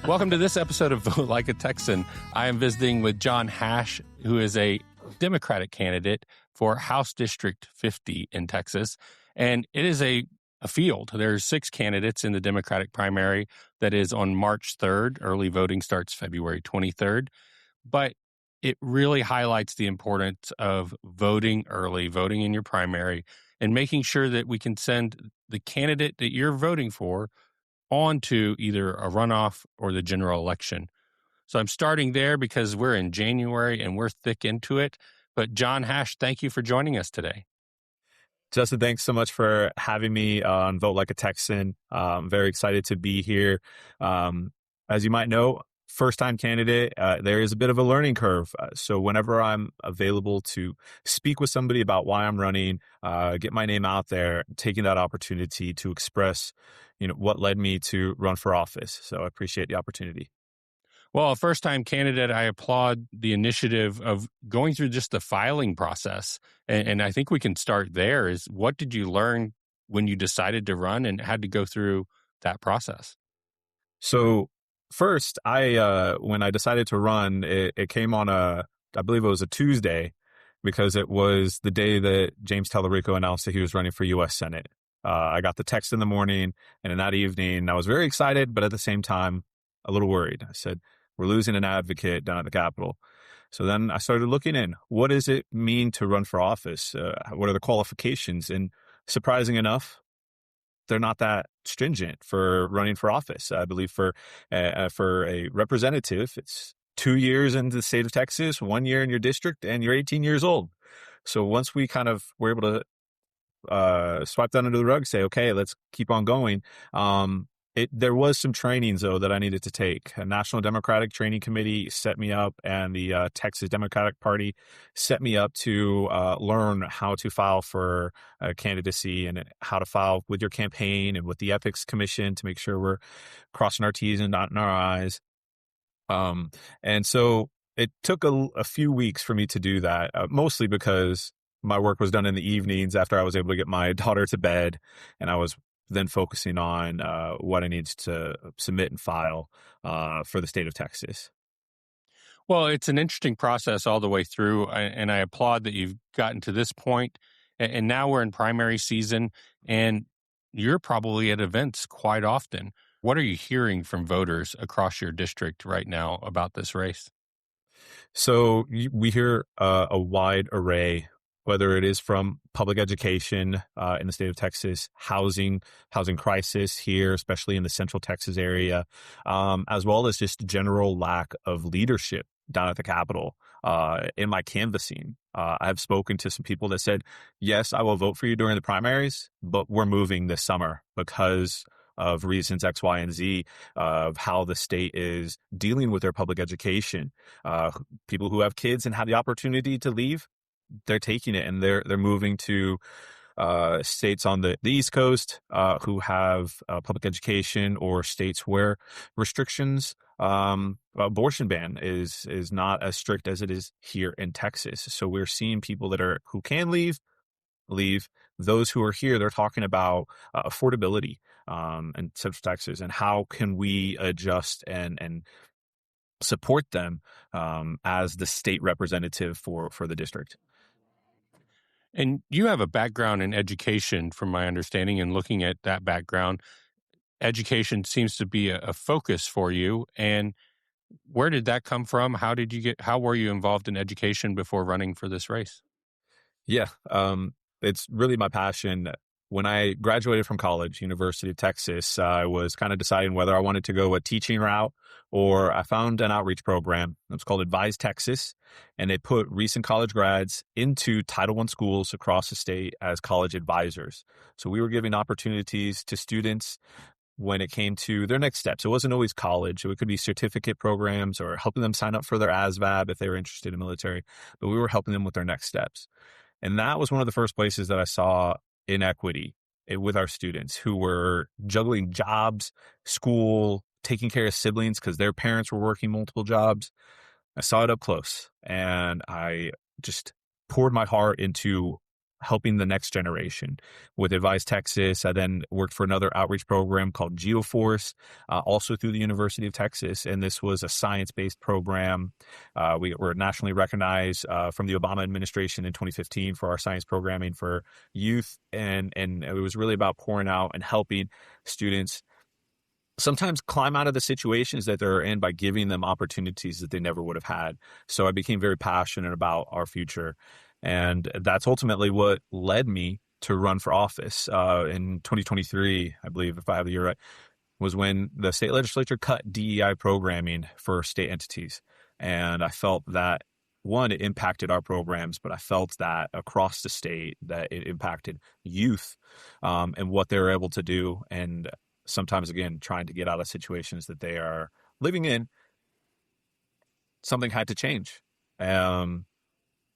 Welcome to this episode of Vote Like a Texan. I am visiting with John Hash, who is a Democratic candidate for House District 50 in Texas. And it is a field. There's 6 candidates in the Democratic primary that is on March 3rd. Early voting starts February 23rd. But it really highlights the importance of voting early, voting in your primary, and making sure that we can send the candidate that you're voting for on to either a runoff or the general election. So I'm starting there because we're in January and we're thick into it. But John Hash, thank you for joining us today. Justin, thanks so much for having me on Vote Like a Texan. I'm very excited to be here. As you might know, first-time candidate, there is a bit of a learning curve. So whenever I'm available to speak with somebody about why I'm running, get my name out there, taking that opportunity to express, what led me to run for office. So I appreciate the opportunity. Well, a first-time candidate, I applaud the initiative of going through just the filing process. And I think we can start there. Is what did you learn when you decided to run and had to go through that process? So first, when I decided to run, it came on I believe it was a Tuesday, because it was the day that James Tallarico announced that he was running for U.S. Senate. I got the text in the morning, and in that evening, I was very excited, but at the same time, a little worried. I said, we're losing an advocate down at the Capitol. So then I started looking in. What does it mean to run for office? What are the qualifications? And surprising enough, they're not that stringent for running for office. I believe for a representative, it's 2 years in the state of Texas, 1 year in your district, and you're 18 years old. So once we kind of were able to swipe that under the rug, say, okay, let's keep on going. There was some trainings, though, that I needed to take. A National Democratic Training Committee set me up, and the Texas Democratic Party set me up to learn how to file for candidacy and how to file with your campaign and with the Ethics Commission to make sure we're crossing our T's and dotting our I's. And so it took a few weeks for me to do that, mostly because my work was done in the evenings after I was able to get my daughter to bed, and I was then focusing on what I needed to submit and file for the state of Texas. Well, it's an interesting process all the way through, and I applaud that you've gotten to this point. And now we're in primary season, and you're probably at events quite often. What are you hearing from voters across your district right now about this race? So we hear a wide array, whether it is from public education in the state of Texas, housing crisis here, especially in the Central Texas area, as well as just general lack of leadership down at the Capitol. In my canvassing, I have spoken to some people that said, yes, I will vote for you during the primaries, but we're moving this summer because of reasons X, Y, and Z of how the state is dealing with their public education. People who have kids and have the opportunity to leave, they're taking it and they're moving to states on the East Coast who have public education, or states where restrictions, abortion ban is not as strict as it is here in Texas. So we're seeing people who can leave. Those who are here, they're talking about affordability in Central Texas, and how can we adjust and support them as the state representative for the district. And you have a background in education, from my understanding, and looking at that background, education seems to be a focus for you. And where did that come from? How were you involved in education before running for this race? Yeah, it's really my passion. When I graduated from college, University of Texas, I was kind of deciding whether I wanted to go a teaching route, or I found an outreach program. It's called Advise Texas, and they put recent college grads into Title I schools across the state as college advisors. So we were giving opportunities to students when it came to their next steps. It wasn't always college. It could be certificate programs or helping them sign up for their ASVAB if they were interested in military, but we were helping them with their next steps. And that was one of the first places that I saw inequity with our students who were juggling jobs, school, taking care of siblings because their parents were working multiple jobs. I saw it up close, and I just poured my heart into helping the next generation. With Advise Texas, I then worked for another outreach program called GeoForce, also through the University of Texas. And this was a science-based program. We were nationally recognized from the Obama administration in 2015 for our science programming for youth. And it was really about pouring out and helping students sometimes climb out of the situations that they're in by giving them opportunities that they never would have had. So I became very passionate about our future. And that's ultimately what led me to run for office in 2023, I believe, if I have the year right, was when the state legislature cut DEI programming for state entities. And I felt that, one, it impacted our programs, but I felt that across the state that it impacted youth and what they're able to do. And sometimes, again, trying to get out of situations that they are living in, something had to change. And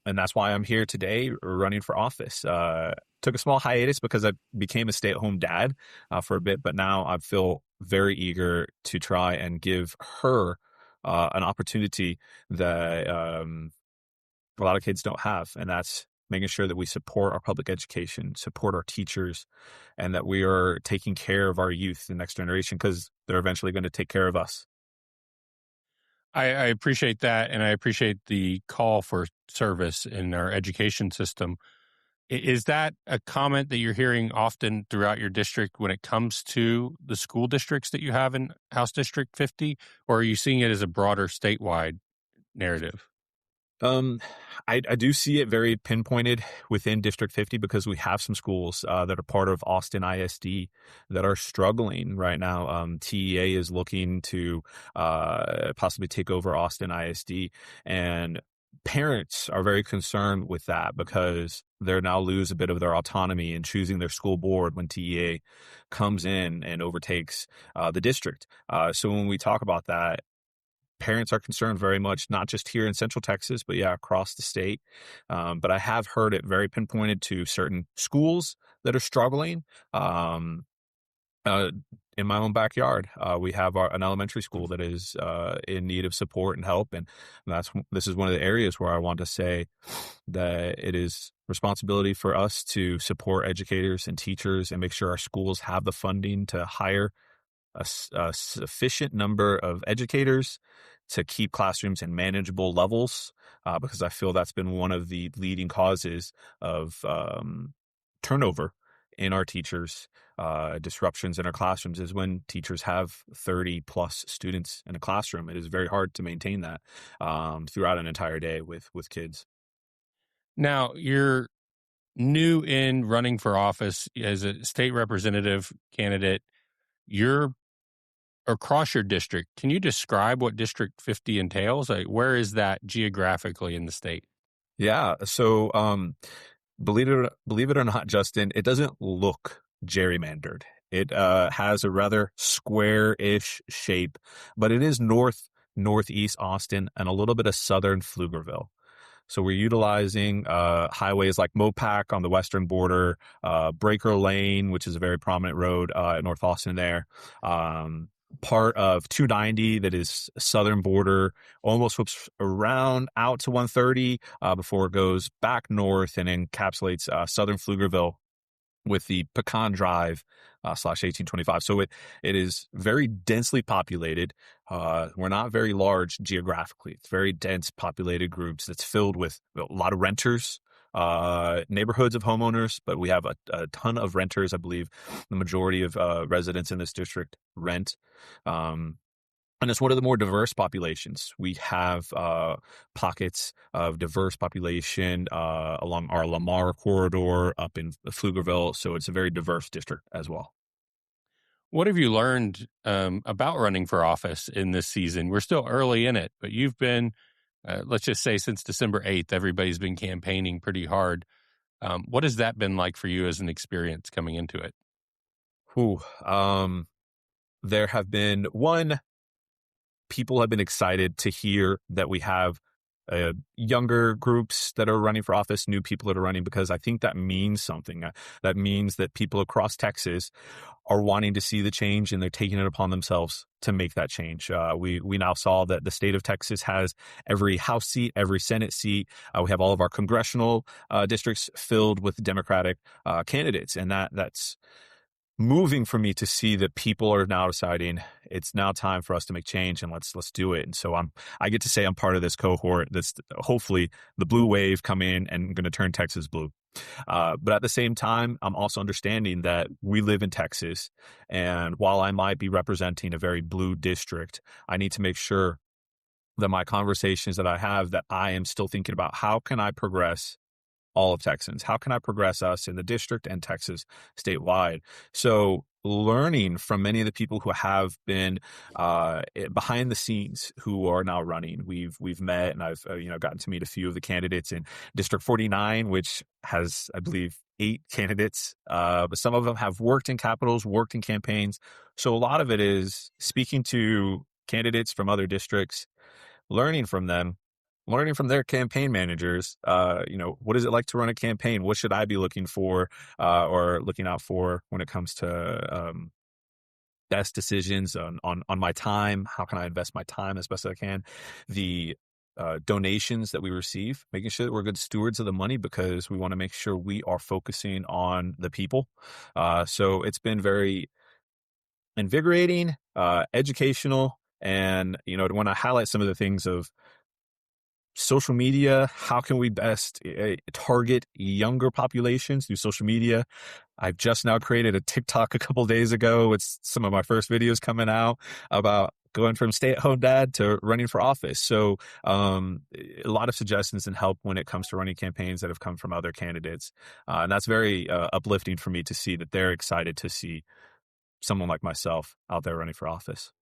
that's why I'm here today running for office. Took a small hiatus because I became a stay-at-home dad for a bit, but now I feel very eager to try and give her an opportunity that a lot of kids don't have, and that's making sure that we support our public education, support our teachers, and that we are taking care of our youth, the next generation, because they're eventually going to take care of us. I appreciate that, and I appreciate the call for service in our education system. Is that a comment that you're hearing often throughout your district when it comes to the school districts that you have in House District 50, or are you seeing it as a broader statewide narrative? I do see it very pinpointed within District 50 because we have some schools that are part of Austin ISD that are struggling right now. TEA is looking to possibly take over Austin ISD, and parents are very concerned with that because they're now lose a bit of their autonomy in choosing their school board when TEA comes in and overtakes the district. So when we talk about that, parents are concerned very much, not just here in Central Texas, but across the state. But I have heard it very pinpointed to certain schools that are struggling. In my own backyard, we have an elementary school that is in need of support and help, and this is one of the areas where I want to say that it is responsibility for us to support educators and teachers and make sure our schools have the funding to hire a sufficient number of educators to keep classrooms in manageable levels, because I feel that's been one of the leading causes of turnover in our teachers, disruptions in our classrooms is when teachers have 30 plus students in a classroom. It is very hard to maintain that throughout an entire day with kids. Now, you're new in running for office as a state representative candidate. You're across your district. Can you describe what District 50 entails? Like, where is that geographically in the state? Yeah. So, believe it or not, Justin, it doesn't look gerrymandered. It has a rather square-ish shape, but it is northeast Austin and a little bit of southern Pflugerville. So we're utilizing highways like Mopac on the western border, Breaker Lane, which is a very prominent road at North Austin there. Part of 290 that is southern border, almost whips around out to 130 before it goes back north and encapsulates southern Pflugerville with the Pecan Drive slash 1825. So it is very densely populated. We're not very large geographically. It's very dense populated groups that's filled with a lot of renters, neighborhoods of homeowners, but we have a ton of renters. I believe the majority of residents in this district rent. And it's one of the more diverse populations. We have pockets of diverse population along our Lamar corridor up in Pflugerville. So it's a very diverse district as well. What have you learned about running for office in this season? We're still early in it, but you've been, let's just say since December 8th, everybody's been campaigning pretty hard. What has that been like for you as an experience coming into it? There have been people have been excited to hear that we have younger groups that are running for office, new people that are running, because I think that means something. That means that people across Texas are wanting to see the change, and they're taking it upon themselves to make that change. We now saw that the state of Texas has every House seat, every Senate seat. We have all of our congressional districts filled with Democratic candidates, and that's moving for me to see that people are now deciding it's now time for us to make change, and let's do it. And so I get to say I'm part of this cohort that's hopefully the blue wave come in and going to turn Texas blue. But at the same time, I'm also understanding that we live in Texas, and while I might be representing a very blue district, I need to make sure that my conversations that I have, that I am still thinking about how can I progress all of Texans? How can I progress us in the district and Texas statewide? So learning from many of the people who have been behind the scenes who are now running, we've met, and I've gotten to meet a few of the candidates in District 49, which has, I believe, 8 candidates, but some of them have worked in capitals, worked in campaigns. So a lot of it is speaking to candidates from other districts, learning from them, learning from their campaign managers. What is it like to run a campaign? What should I be looking for or looking out for when it comes to best decisions on my time? How can I invest my time as best as I can? The donations that we receive, making sure that we're good stewards of the money, because we want to make sure we are focusing on the people. So it's been very invigorating, educational, and when I highlight some of the things of social media, how can we best target younger populations through social media? I've just now created a TikTok a couple days ago with some of my first videos coming out about going from stay-at-home dad to running for office. So a lot of suggestions and help when it comes to running campaigns that have come from other candidates. And that's very uplifting for me to see that they're excited to see someone like myself out there running for office.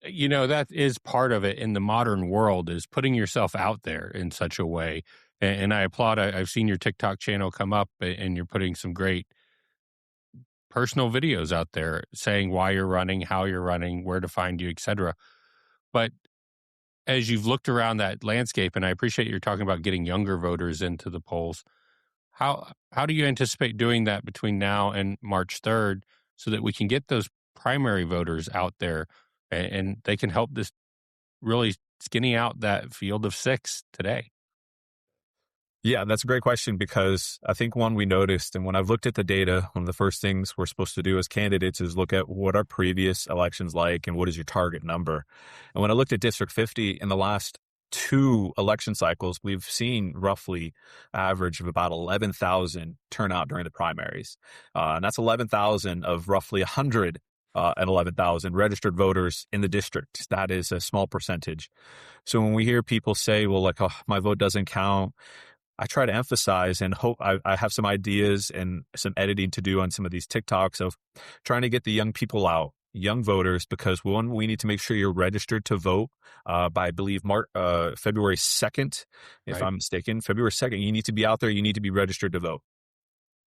That is part of it in the modern world, is putting yourself out there in such a way. And I applaud. I've seen your TikTok channel come up, and you're putting some great personal videos out there saying why you're running, how you're running, where to find you, etc. But as you've looked around that landscape, and I appreciate you're talking about getting younger voters into the polls, how do you anticipate doing that between now and March 3rd so that we can get those primary voters out there and they can help this really skinny out that field of 6 today? Yeah, that's a great question, because I think one we noticed, and when I've looked at the data, one of the first things we're supposed to do as candidates is look at what are previous elections like and what is your target number. And when I looked at District 50 in the last 2 election cycles, we've seen roughly average of about 11,000 turnout during the primaries. And that's 11,000 of roughly 111,000 registered voters in the district. That is a small percentage. So when we hear people say, well, like, oh, my vote doesn't count, I try to emphasize and hope I have some ideas and some editing to do on some of these TikToks of trying to get the young people out, young voters, because one, we need to make sure you're registered to vote by, I believe, February 2nd, if Right. I'm mistaken. February 2nd, you need to be out there. You need to be registered to vote.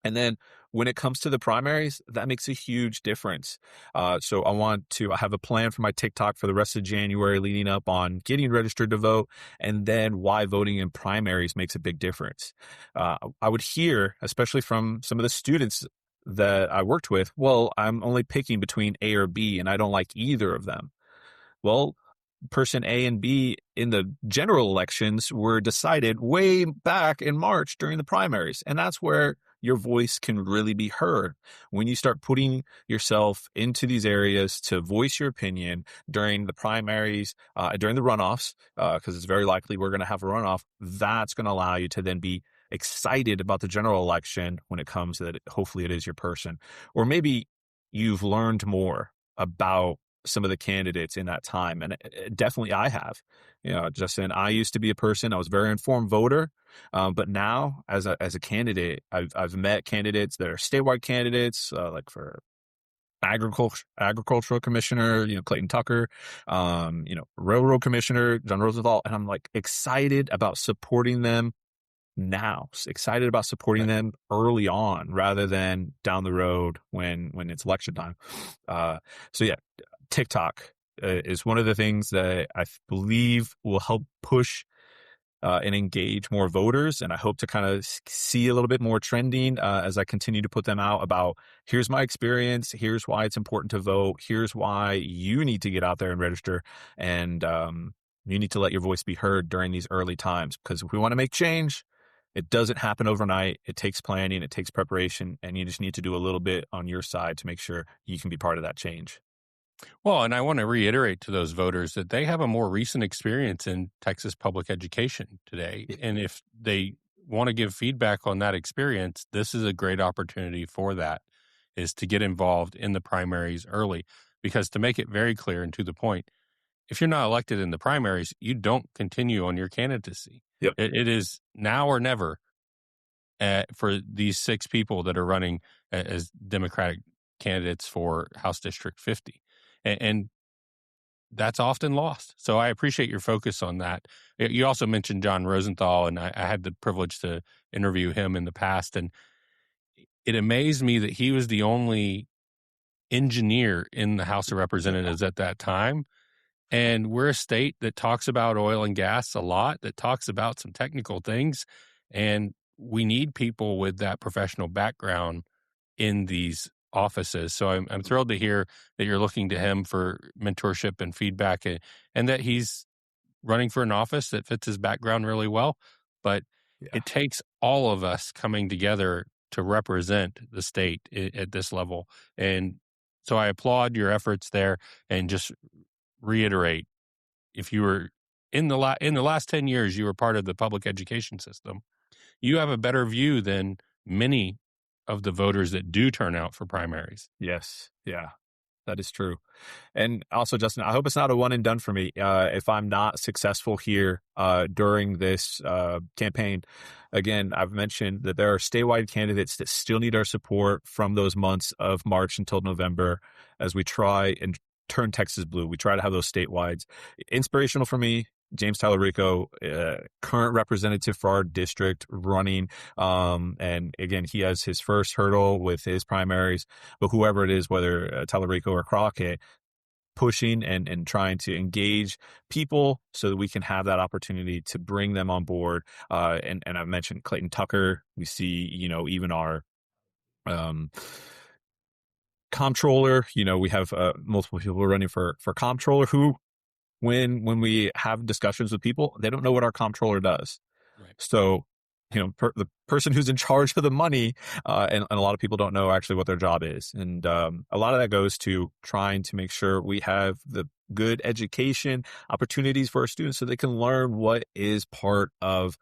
And then when it comes to the primaries, that makes a huge difference. So I have a plan for my TikTok for the rest of January leading up on getting registered to vote, and then why voting in primaries makes a big difference. I would hear, especially from some of the students that I worked with, well, I'm only picking between A or B, and I don't like either of them. Well, person A and B in the general elections were decided way back in March during the primaries. And that's where your voice can really be heard. When you start putting yourself into these areas to voice your opinion during the primaries, during the runoffs, because it's very likely we're going to have a runoff, that's going to allow you to then be excited about the general election when it comes to that. Hopefully it is your person. Or maybe you've learned more about some of the candidates in that time. And definitely I have. Justin, I used to be a person, I was a very informed voter. But now as a candidate, I've met candidates that are statewide candidates, like for agricultural commissioner, Clayton Tucker, railroad commissioner, John Rosenthal. And I'm like excited about supporting them now, excited about supporting them early on rather than down the road when it's election time. So yeah, TikTok is one of the things that I believe will help push and engage more voters. And I hope to kind of see a little bit more trending as I continue to put them out about here's my experience. Here's why it's important to vote. Here's why you need to get out there and register. And you need to let your voice be heard during these early times, because if we want to make change, it doesn't happen overnight. It takes planning, it takes preparation, and you just need to do a little bit on your side to make sure you can be part of that change. Well, and I want to reiterate to those voters that they have a more recent experience in Texas public education today. And if they want to give feedback on that experience, this is a great opportunity for that, is to get involved in the primaries early. Because to make it very clear and to the point, if you're not elected in the primaries, you don't continue on your candidacy. Yep. It is now or never for these 6 people that are running as Democratic candidates for House District 50. And that's often lost. So I appreciate your focus on that. You also mentioned John Rosenthal, and I had the privilege to interview him in the past. And it amazed me that he was the only engineer in the House of Representatives at that time. And we're a state that talks about oil and gas a lot, that talks about some technical things. And we need people with that professional background in these offices. So I'm thrilled to hear that you're looking to him for mentorship and feedback, and that he's running for an office that fits his background really well. But it takes all of us coming together to represent the state at this level. And so I applaud your efforts there, and just reiterate, if you were in the last 10 years, you were part of the public education system, you have a better view than many of the voters that do turn out for primaries. Yes. Yeah, that is true. And also, Justin, I hope it's not a one and done for me. If I'm not successful here during this campaign, again, I've mentioned that there are statewide candidates that still need our support from those months of March until November as we try and turn Texas blue. We try to have those statewide. Inspirational for me, James Tallarico, current representative for our district, running. And again, he has his first hurdle with his primaries, but whoever it is, whether Tallarico or Crockett, pushing and trying to engage people so that we can have that opportunity to bring them on board. And I've mentioned Clayton Tucker. We see, even our comptroller, we have multiple people running for comptroller who, when we have discussions with people, they don't know what our comptroller does. Right. So, the person who's in charge of the money, and a lot of people don't know actually what their job is. And a lot of that goes to trying to make sure we have the good education opportunities for our students so they can learn what is part of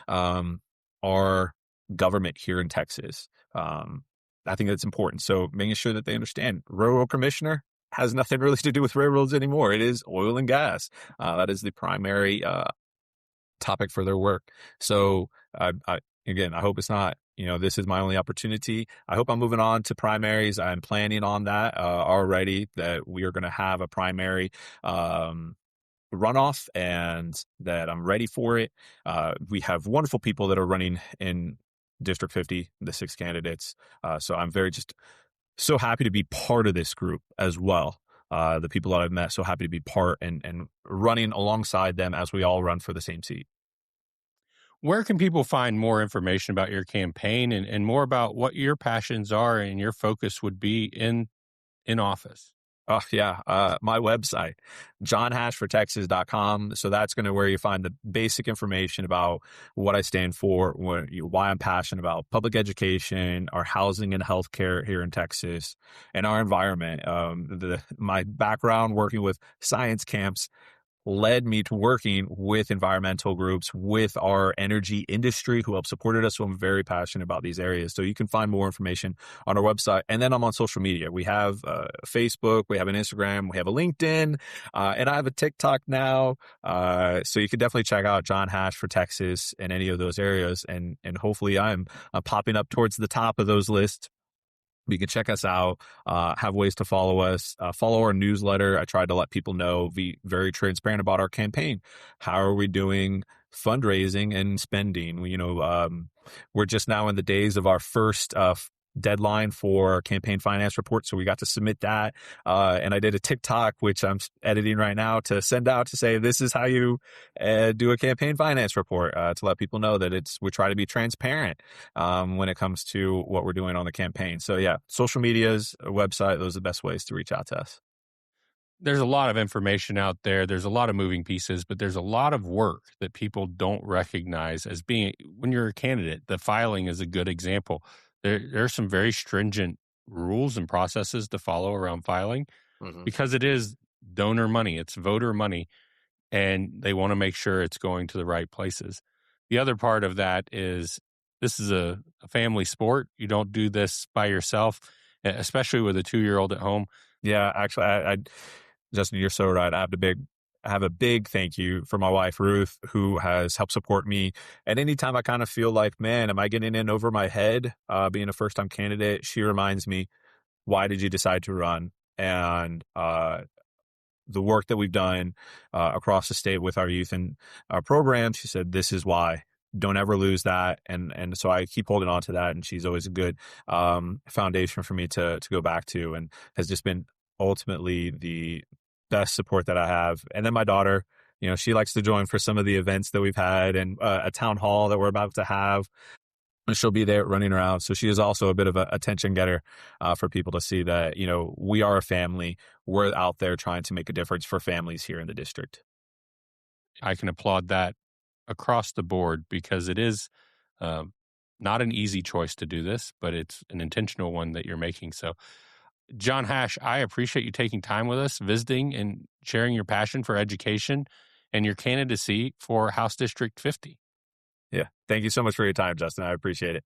our government here in Texas. I think that's important. So making sure that they understand railroad commissioner has nothing really to do with railroads anymore. It is oil and gas. That is the primary topic for their work. So again, I hope it's not, this is my only opportunity. I hope I'm moving on to primaries. I'm planning on that already, that we are going to have a primary runoff, and that I'm ready for it. We have wonderful people that are running in District 50, the 6 candidates. So I'm just so happy to be part of this group as well. The people that I've met, so happy to be part and running alongside them as we all run for the same seat. Where can people find more information about your campaign and more about what your passions are and your focus would be in office? Oh, yeah. My website, johnhashfortexas.com. So that's going to where you find the basic information about what I stand for, why I'm passionate about public education, our housing and healthcare here in Texas, and our environment. My background working with science camps led me to working with environmental groups, with our energy industry who helped supported us. So I'm very passionate about these areas. So you can find more information on our website. And then I'm on social media. We have Facebook, we have an Instagram, we have a LinkedIn, and I have a TikTok now. So you can definitely check out John Hash for Texas in any of those areas. And hopefully I'm popping up towards the top of those lists. You can check us out, have ways to follow us, follow our newsletter. I tried to let people know, be very transparent about our campaign. How are we doing fundraising and spending? We're just now in the days of our first deadline for campaign finance reports. So we got to submit that. And I did a TikTok, which I'm editing right now, to send out to say, this is how you do a campaign finance report, to let people know that we try to be transparent when it comes to what we're doing on the campaign. So yeah, social medias, a website, those are the best ways to reach out to us. There's a lot of information out there. There's a lot of moving pieces, but there's a lot of work that people don't recognize as being, when you're a candidate. The filing is a good example. There are some very stringent rules and processes to follow around filing because it is donor money, it's voter money, and they want to make sure it's going to the right places. The other part of that is this is a family sport. You don't do this by yourself, especially with a 2-year-old at home. Yeah, actually, I Justin, you're so right. I have a big thank you for my wife, Ruth, who has helped support me. And anytime I kind of feel like, man, am I getting in over my head, being a first-time candidate, she reminds me, why did you decide to run? And the work that we've done across the state with our youth and our programs, she said, this is why. Don't ever lose that. And so I keep holding on to that. And she's always a good foundation for me to go back to, and has just been ultimately the best support that I have. And then my daughter, she likes to join for some of the events that we've had, and a town hall that we're about to have. And she'll be there running around. So she is also a bit of a attention getter for people to see that, we are a family. We're out there trying to make a difference for families here in the district. I can applaud that across the board, because it is not an easy choice to do this, but it's an intentional one that you're making. So, John Hash, I appreciate you taking time with us, visiting and sharing your passion for education and your candidacy for House District 50. Yeah. Thank you so much for your time, Justin. I appreciate it.